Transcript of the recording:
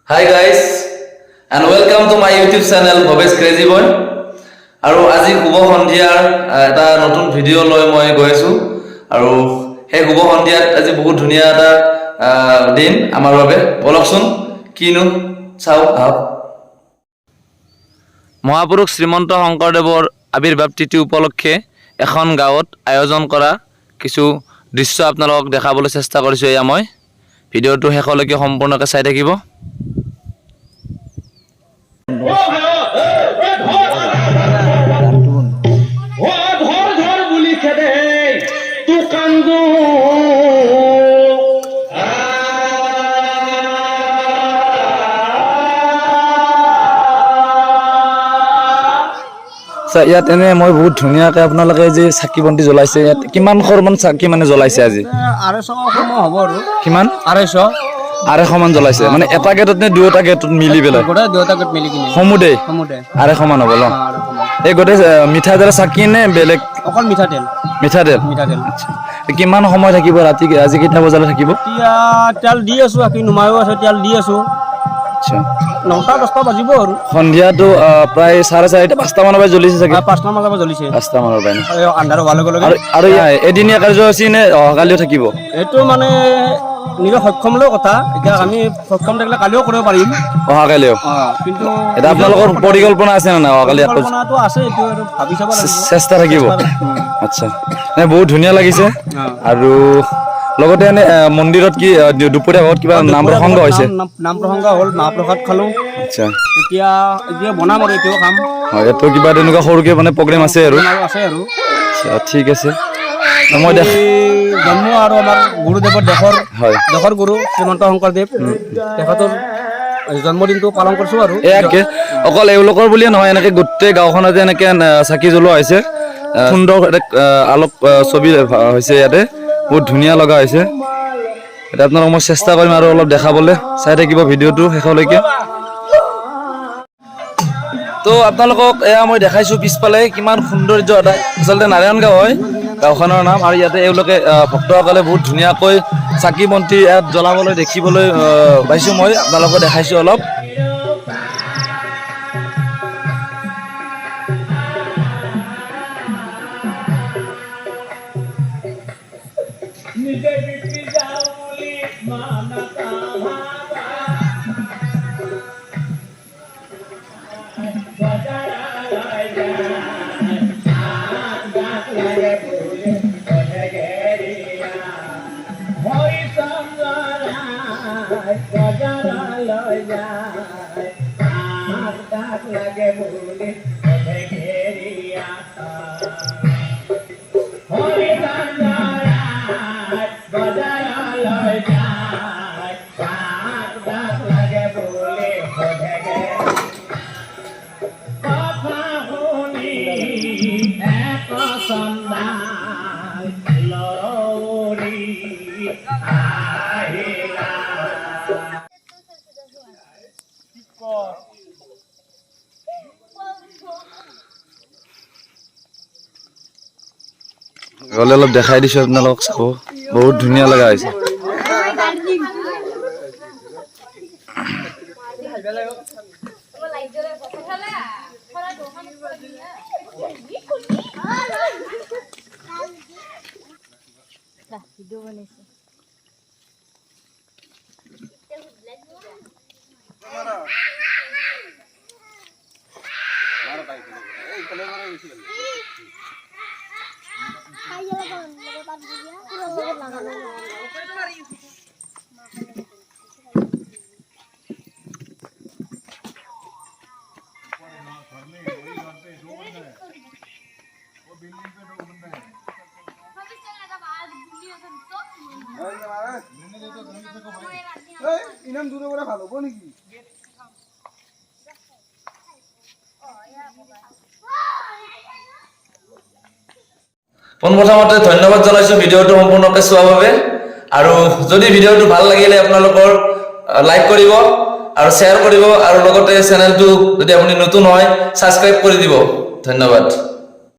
Hi guys and welcome to my YouTube channel Bhavesh Crazy Boy. আৰু আজি শুভ সন্ধিয়াৰ এটা নতুন ভিডিঅ' লৈ মই গৈ আছো আৰু সেই শুভ সন্ধিয়াত আজি বহুত ধুনীয়া এটা দিন আমাৰ বাবে বলকচোন কিনো চাও আহক মহাপুৰুষ শ্ৰীমন্ত শংকৰদেৱৰ আবিৰ্ভাৱ তিথি উপলক্ষে এখন গাঁৱত আয়োজন কৰা কিছু দৃশ্য আপোনালোকক দেখাবলৈ চেষ্টা কৰিছো এয়া মই ভিডিঅ'টো শেষলৈকে সম্পূৰ্ণকৈ চাই থাকিব ইয়াত এনে মই বহুত ধুনীয়াকৈ আপোনালোকে যে চাকি বন্তি জ্বলাইছে ইয়াত কিমান খৰমান চাকি মানে জ্বলাইছে আজি 250 হ'ব আৰু কিমান 250 মান জ্বলাইছে মানে এটা গেটত নে দুটা গেটত মিলি পেলাই দুটা গেট মিলি কিনে সমুদে 250 মান হ'ব ন এই গোটে মিঠা তেল চাকি নে বেলেগ অকল মিঠা তেল আচ্ছা কিমান সময় থাকিব ৰাতি আজি কেইটা বজালৈ থাকিব এতিয়া তেল দি আছো আকি নুমায়ো আছে তেল দি আছো আচ্ছা 9টা 10টা বাজিব আৰু সন্ধিয়াটো প্ৰায় 4:30 5টা মানৰ পৰা জ্বলিছে চাগে 5টা মানৰ পৰা জ্বলিছে 5টা মানৰ পৰা আন্ধাৰ হোৱাৰ লগে লগে আৰু এদিনীয়া কাৰ্যসূচী নে কালিও থাকিব এইটো মানে নিজৰ সক্ষম লৈ কথা এতিয়া আমি সক্ষম থাকিলে কালিও কৰিব পাৰিম কালিও কিন্তু এটা আপোনালোকৰ পৰিকল্পনা আছে না কালি পৰিকল্পনাটো আছে এইটো ভাবি চাব লাগিব চেষ্টা থাকিব আচ্ছা বহুত ধুনীয়া লাগিছে আৰু লগতে এনে মন্দিৰত কি দুপৰীয়া ভাগত কিবা নাম প্ৰসংগ হৈছে নাম প্ৰসংগ হ'ল মহাপ্ৰসাদ খালো আচ্ছা এতিয়া বনাম আৰু এতিয়াও খাম হয় ইয়াতো কিবা তেনেকুৱা সৰুকে মানে প্ৰগ্ৰেম আছে আৰু আচ্ছা ঠিক আছে মই জন্ম আৰু আমাৰ গুৰুদেৱৰ দেশৰ গুৰু শ্ৰীমন্ত শংকৰদেৱ তেখেতৰ জন্মদিনটো পালন কৰিছো আৰু এয়াকে অকল এওঁলোকৰ বুলিয়ে নহয় এনেকে গোটেই গাঁওখনতে এনেকে চাকি জ্বলোৱা হৈছে সুন্দৰ আলোক ছবি হৈছে ইয়াতে বহুত ধুনীয়া লগা হৈছে এটা আপোনালোক মই চেষ্টা কৰিম আৰু অলপ দেখাবলৈ চাই থাকিব ভিডিঅ'টো শেষলৈকে তো আপোনালোকক এয়া মই দেখাইছো পিছফালে কিমান সৌন্দৰ্য এটা আচলতে নাৰায়ণ গাঁও হয় গাঁওখনৰ নাম আৰু ইয়াতে এওঁলোকে ভক্তসকলে বহুত ধুনীয়াকৈ চাকি বন্তি ইয়াত জ্বলাবলৈ দেখিবলৈ পাইছো মই আপোনালোকক দেখাইছো অলপ অলপ দেখাই দিছো আপোনালোকক চাব বহুত ধুনীয়া লগা হৈছে ইনাম দূরে করে ভালো নাকি পোনপ্ৰথমতে ধন্যবাদ জনাইছো ভিডিঅ'টো সম্পূৰ্ণকৈ চোৱাৰ বাবে আৰু যদি ভিডিঅ'টো ভাল লাগিলে আপোনালোকৰ লাইক কৰিব আৰু শ্বেয়াৰ কৰিব আৰু লগতে চেনেলটো যদি আপুনি নতুন হয় সাবস্ক্ৰাইব কৰি দিব ধন্যবাদ